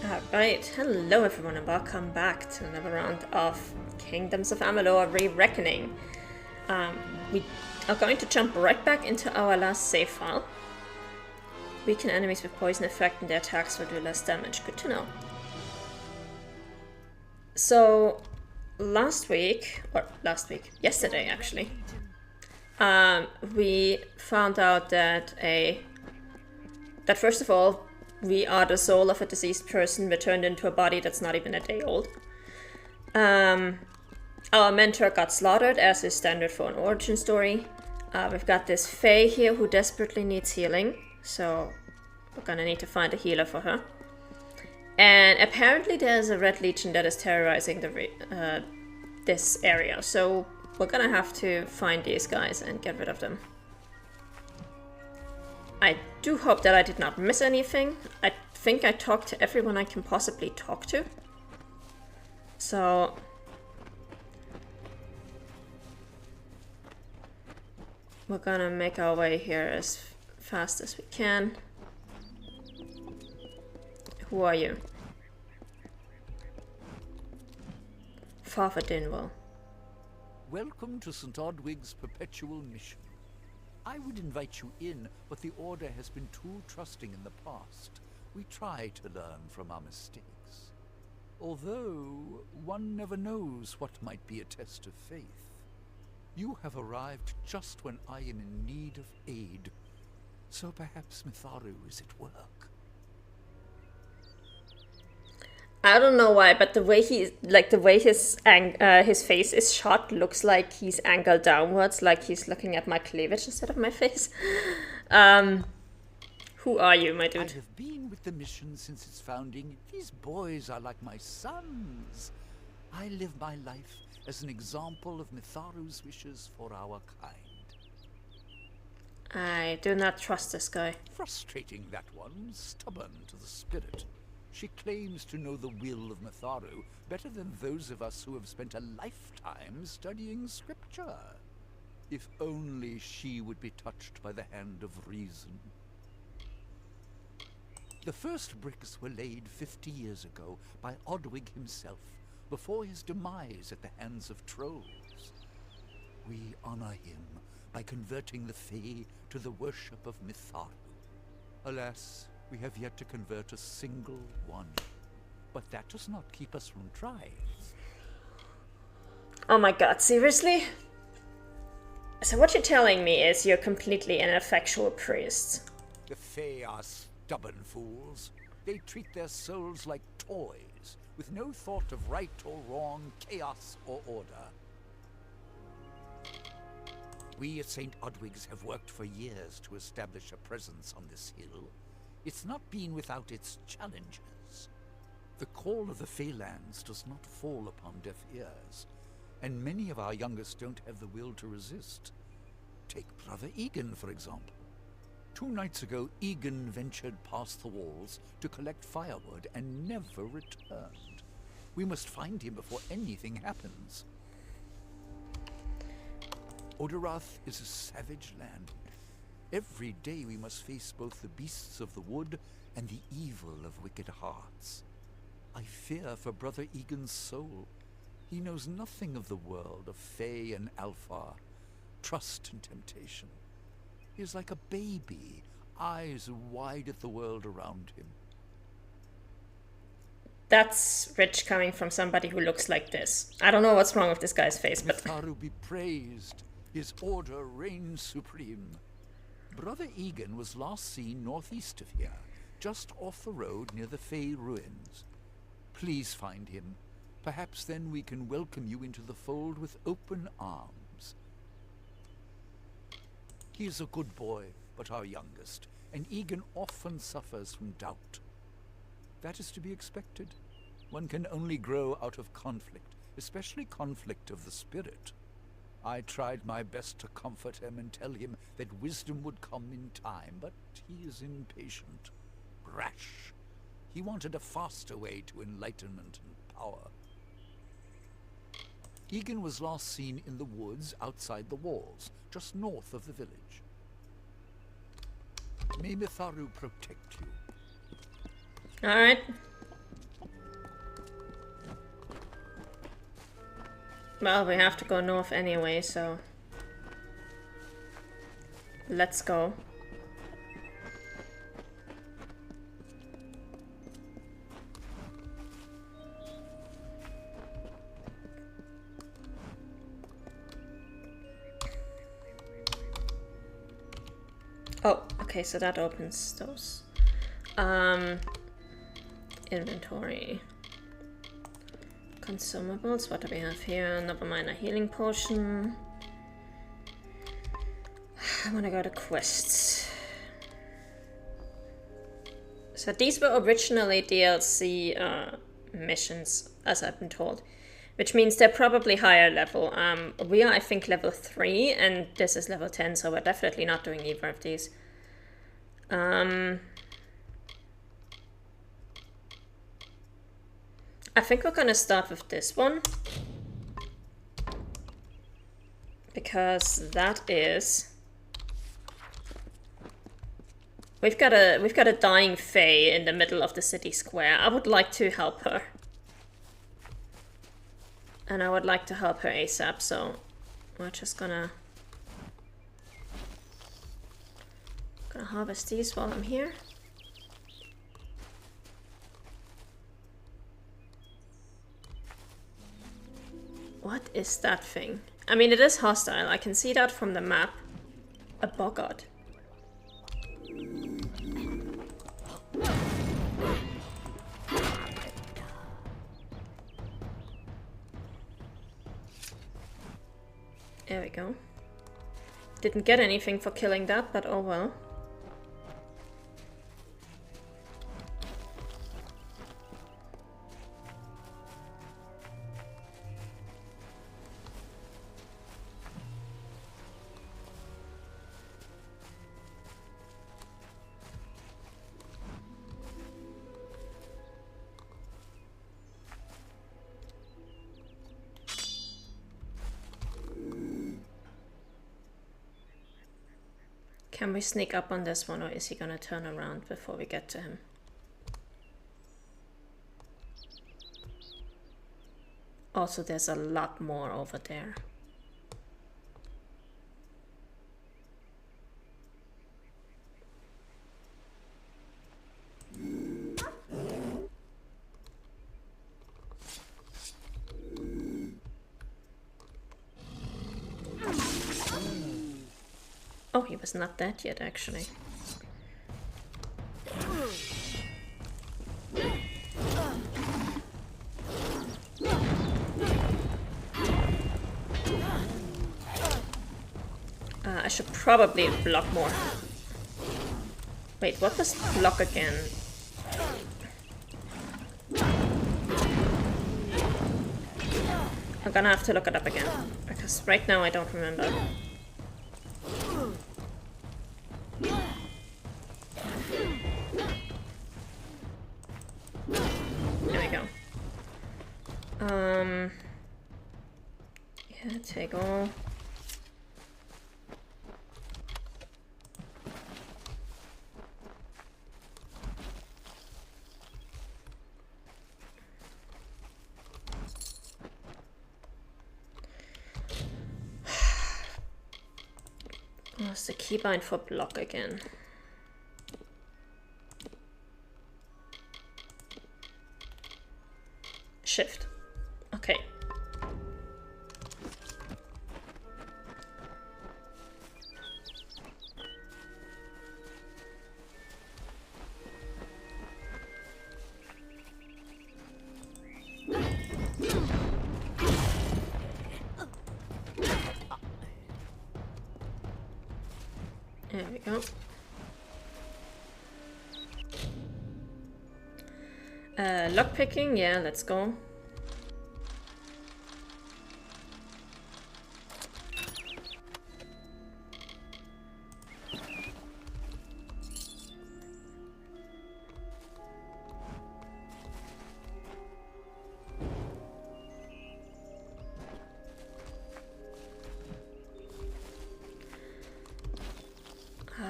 Alright, hello everyone and welcome back to another round of Kingdoms of Amalur Re-Reckoning. We are going to jump right back into our last save file. Weaken enemies with poison effect and their attacks will do less damage. Good to know. So, yesterday actually, we found out that first of all, we are the soul of a deceased person returned into a body that's not even a day old. Our mentor got slaughtered, as is standard for an origin story. We've got this Fae here who desperately needs healing, so we're gonna need to find a healer for her. And apparently there's a Red Legion that is terrorizing this area, so we're gonna have to find these guys and get rid of them. I do hope that I did not miss anything. I think I talked to everyone I can possibly talk to. So... we're gonna make our way here as fast as we can. Who are you? Father Dinwell. Welcome to St. Odwig's perpetual mission. I would invite you in, but the Order has been too trusting in the past. We try to learn from our mistakes. Although, one never knows what might be a test of faith. You have arrived just when I am in need of aid. So perhaps Mitharu is at work. I don't know why, but the way his face is shot looks like he's angled downwards, like he's looking at my cleavage instead of my face. Who are you, my dude? I have been with the mission since its founding. These boys are like my sons. I live my life as an example of Mitharu's wishes for our kind. I do not trust this guy. Frustrating, that one. Stubborn to the spirit. She claims to know the will of Mitharu better than those of us who have spent a lifetime studying scripture. If only she would be touched by the hand of reason. The first bricks were laid 50 years ago by Odwig himself, before his demise at the hands of trolls. We honor him by converting the Fae to the worship of Mitharu. Alas, we have yet to convert a single one. But that does not keep us from trying. Oh my god, seriously? So what you're telling me is you're completely an ineffectual priest. The Fae are stubborn fools. They treat their souls like toys, with no thought of right or wrong, chaos or order. We at St. Odwig's have worked for years to establish a presence on this hill. It's not been without its challenges. The call of the Faelands does not fall upon deaf ears, and many of our youngest don't have the will to resist. Take Brother Egan, for example. 2 nights ago, Egan ventured past the walls to collect firewood and never returned. We must find him before anything happens. Odarath is a savage land. Every day we must face both the beasts of the wood and the evil of wicked hearts. I fear for Brother Egan's soul. He knows nothing of the world of Fae and Alpha, trust and temptation. He is like a baby, eyes wide at the world around him. That's rich coming from somebody who looks like this. I don't know what's wrong with this guy's face, but... Mitharu be praised. His order reigns supreme. Brother Egan was last seen northeast of here, just off the road near the Fae ruins. Please find him. Perhaps then we can welcome you into the fold with open arms. He is a good boy, but our youngest, and Egan often suffers from doubt. That is to be expected. One can only grow out of conflict, especially conflict of the spirit. I tried my best to comfort him and tell him that wisdom would come in time, but he is impatient, rash. He wanted a faster way to enlightenment and power. Egan was last seen in the woods outside the walls, just north of the village. May Mitharu protect you. Alright. Well, we have to go north anyway, so let's go. Oh, okay, so that opens those. Inventory. Consumables, what do we have here? Another minor healing potion. I wanna go to quests. So these were originally DLC missions, as I've been told. Which means they're probably higher level. We are, I think, level 3, and this is level 10, so we're definitely not doing either of these. I think we're gonna start with this one. Because that is... We've got a dying Fae in the middle of the city square. I would like to help her. And I would like to help her ASAP, so we're just gonna harvest these while I'm here. What is that thing? I mean, it is hostile. I can see that from the map. A boggart. There we go. Didn't get anything for killing that, but oh well. Can we sneak up on this one, or is he gonna turn around before we get to him? Also, there's a lot more over there. Oh, he was not dead yet, actually. I should probably block more. Wait, what was block again? I'm gonna have to look it up again, because right now I don't remember. There we go. Yeah, take all. What's the keybind for block again? Shift. Okay. There we go. Lockpicking, yeah, let's go.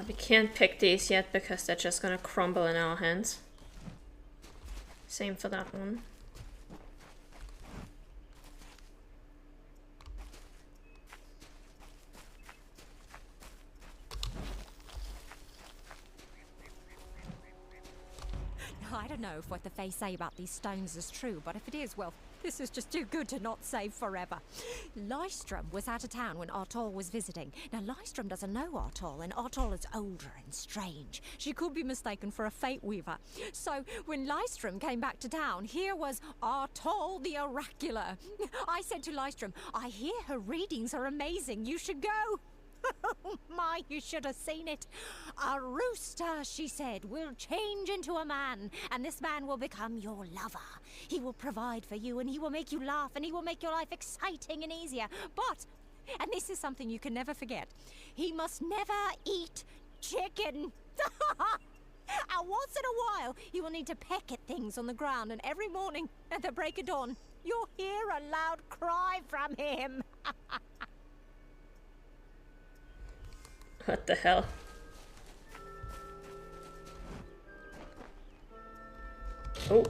We can't pick these yet because they're just gonna crumble in our hands. Same for that one. I don't know if what the Fae say about these stones is true, but if it is, well, this is just too good to not save forever. Lystrom was out of town when Artol was visiting. Now, Lystrom doesn't know Artol, and Artol is older and strange. She could be mistaken for a Fate Weaver. So, when Lystrom came back to town, here was Artol the Oracular. I said to Lystrom, I hear her readings are amazing. You should go. Oh my, you should have seen it. A rooster, she said, will change into a man, and this man will become your lover. He will provide for you, and he will make you laugh, and he will make your life exciting and easier. But, and this is something you can never forget, he must never eat chicken. And once in a while, he will need to peck at things on the ground, and every morning at the break of dawn, you'll hear a loud cry from him. What the hell? Oh,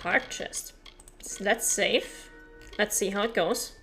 heart chest. So that's safe. Let's see how it goes.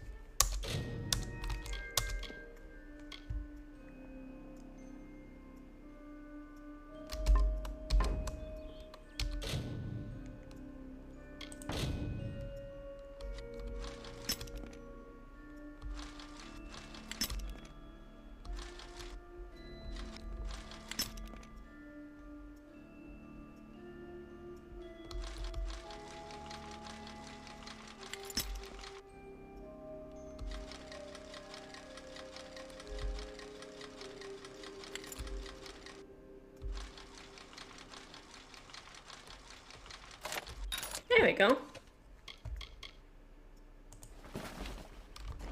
There we go.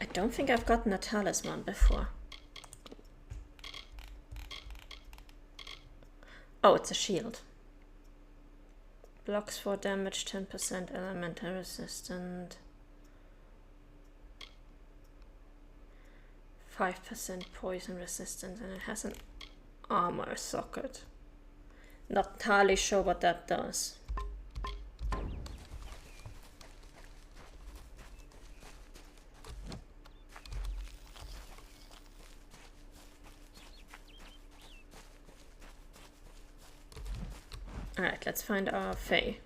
I don't think I've gotten a talisman before. Oh, it's a shield. Blocks 4 damage, 10% elemental resistant. 5% poison resistance, and it has an armor socket. Not entirely sure what that does. Alright, let's find our Fae.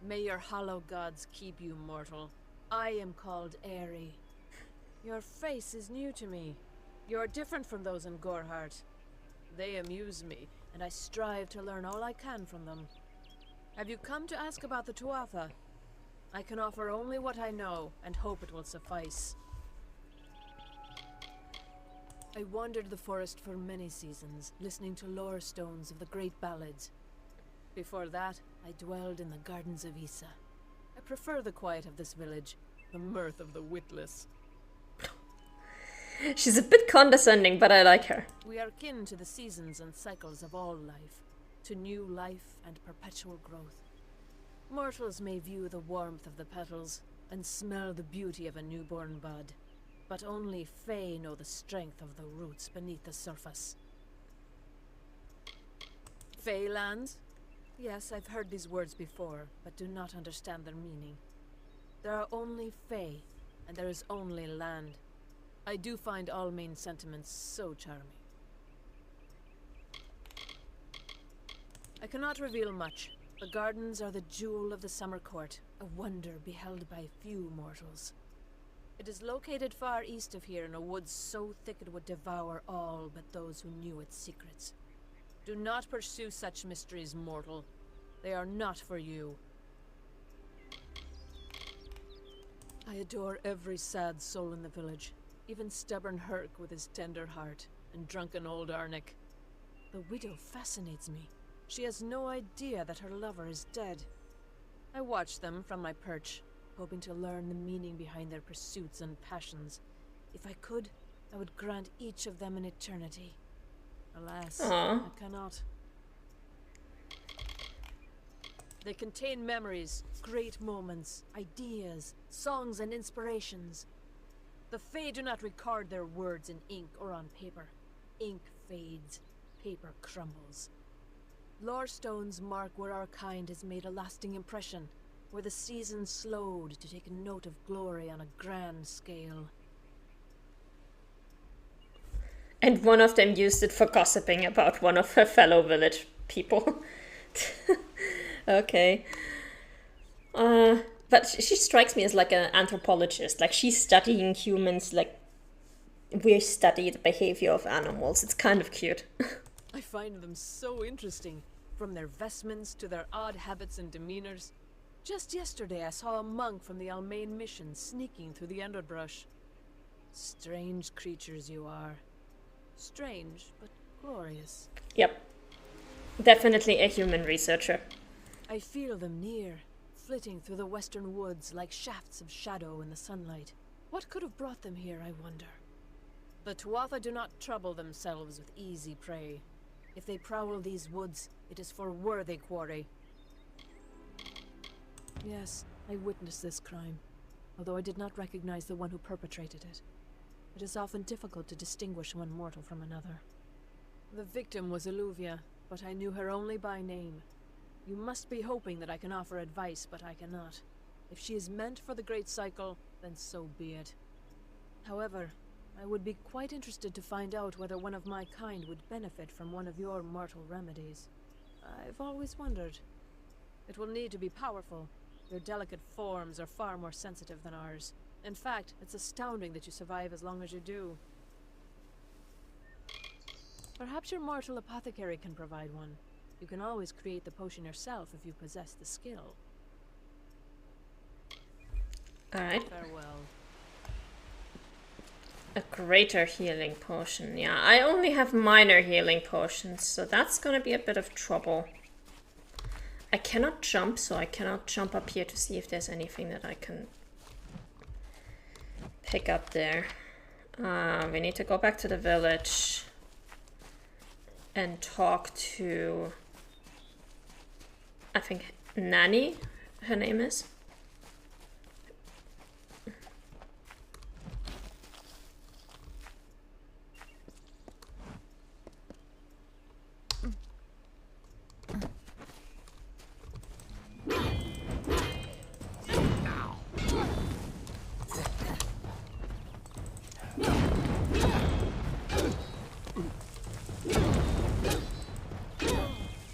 May your hollow gods keep you mortal. I am called Aerie. Your face is new to me. You're different from those in Gorhart. They amuse me, and I strive to learn all I can from them. Have you come to ask about the Tuatha? I can offer only what I know, and hope it will suffice. I wandered the forest for many seasons, listening to lore stones of the great ballads. Before that, I dwelled in the gardens of Issa. I prefer the quiet of this village, the mirth of the witless. She's a bit condescending, but I like her. We are kin to the seasons and cycles of all life, to new life and perpetual growth. Mortals may view the warmth of the petals and smell the beauty of a newborn bud, but only Fae know the strength of the roots beneath the surface. Fae lands? Yes, I've heard these words before, but do not understand their meaning. There are only Fae, and there is only land. I do find all main sentiments so charming. I cannot reveal much. The gardens are the jewel of the summer court, a wonder beheld by few mortals. It is located far east of here in a wood so thick it would devour all but those who knew its secrets. Do not pursue such mysteries, mortal. They are not for you. I adore every sad soul in the village, even stubborn Herc with his tender heart, and drunken old Arnik. The widow fascinates me. She has no idea that her lover is dead. I watch them from my perch, hoping to learn the meaning behind their pursuits and passions. If I could, I would grant each of them an eternity. Alas, I cannot. They contain memories, great moments, ideas, songs and inspirations. The Fae do not record their words in ink or on paper. Ink fades, paper crumbles. Lore stones mark where our kind has made a lasting impression. where the season slowed to take note of glory on a grand scale. And one of them used it for gossiping about one of her fellow village people. Okay. But she strikes me as like an anthropologist. Like she's studying humans like we study the behavior of animals. It's kind of cute. I find them so interesting, from their vestments to their odd habits and demeanors. Just yesterday I saw a monk from the Almain mission sneaking through the underbrush. Strange creatures you are. Strange, but glorious. Yep. Definitely a human researcher. I feel them near, flitting through the western woods like shafts of shadow in the sunlight. What could have brought them here, I wonder? The Tuatha do not trouble themselves with easy prey. If they prowl these woods, it is for worthy quarry. Yes, I witnessed this crime, although I did not recognize the one who perpetrated it. It is often difficult to distinguish one mortal from another. The victim was Illuvia, but I knew her only by name. You must be hoping that I can offer advice, but I cannot. If she is meant for the Great Cycle, then so be it. However, I would be quite interested to find out whether one of my kind would benefit from one of your mortal remedies. I've always wondered. It will need to be powerful. Your delicate forms are far more sensitive than ours. In fact, it's astounding that you survive as long as you do. Perhaps your mortal apothecary can provide one. You can always create the potion yourself if you possess the skill. Alright. Farewell. A greater healing potion. Yeah, I only have minor healing potions, so that's gonna be a bit of trouble. I cannot jump, so I cannot jump up here to see if there's anything that I can pick up there. We need to go back to the village and talk to, I think, Nanny, her name is.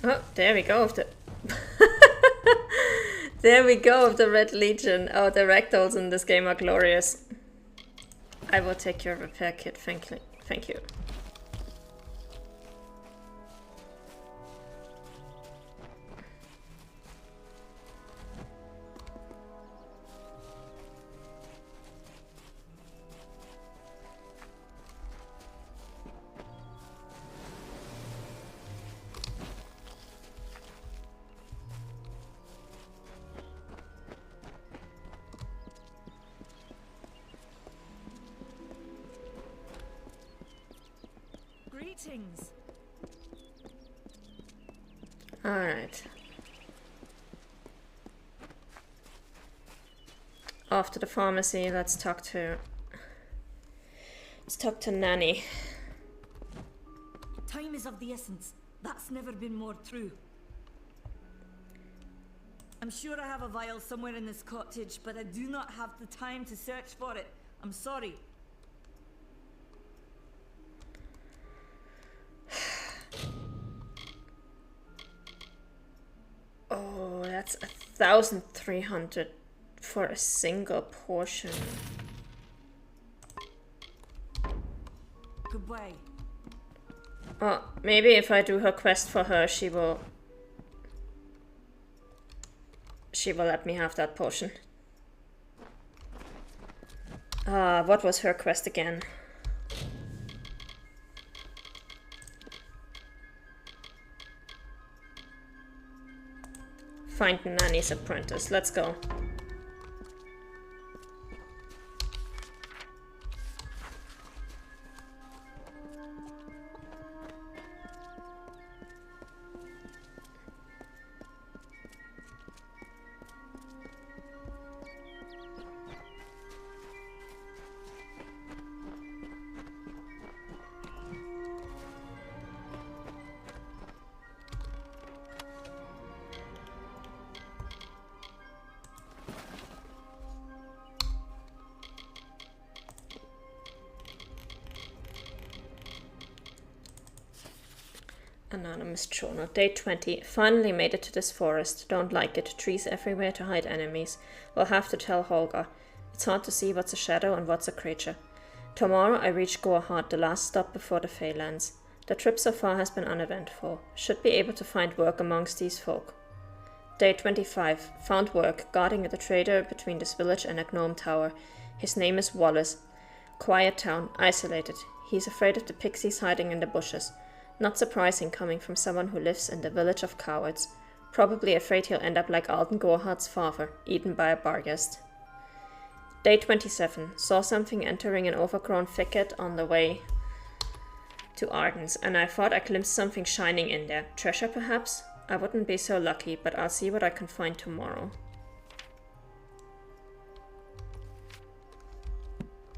Oh, there we go. There we go of the Red Legion. Oh, the ragdolls in this game are glorious. I will take your repair kit. Thank you. Thank you. Greetings. All right. Off to the pharmacy. Let's talk to Nanny. Time is of the essence. That's never been more true. I'm sure I have a vial somewhere in this cottage, but I do not have the time to search for it. I'm sorry. Oh, that's 1,300 for a single portion. Goodbye. Oh, maybe if I do her quest for her, she will let me have that potion. What was her quest again? Find Nanny's apprentice. Let's go. Anonymous journal. Day 20. Finally made it to this forest. Don't like it. Trees everywhere to hide enemies. Will have to tell Holger. It's hard to see what's a shadow and what's a creature. Tomorrow I reach Gorhard, the last stop before the Feylands. The trip so far has been uneventful. Should be able to find work amongst these folk. Day 25. Found work, guarding at the trader between this village and a gnome tower. His name is Wallace. Quiet town, isolated. He's afraid of the pixies hiding in the bushes. Not surprising coming from someone who lives in the village of cowards. Probably afraid he'll end up like Alden Gorhard's father, eaten by a barghest. Day 27. Saw something entering an overgrown thicket on the way to Arden's, and I thought I glimpsed something shining in there. Treasure, perhaps? I wouldn't be so lucky, but I'll see what I can find tomorrow.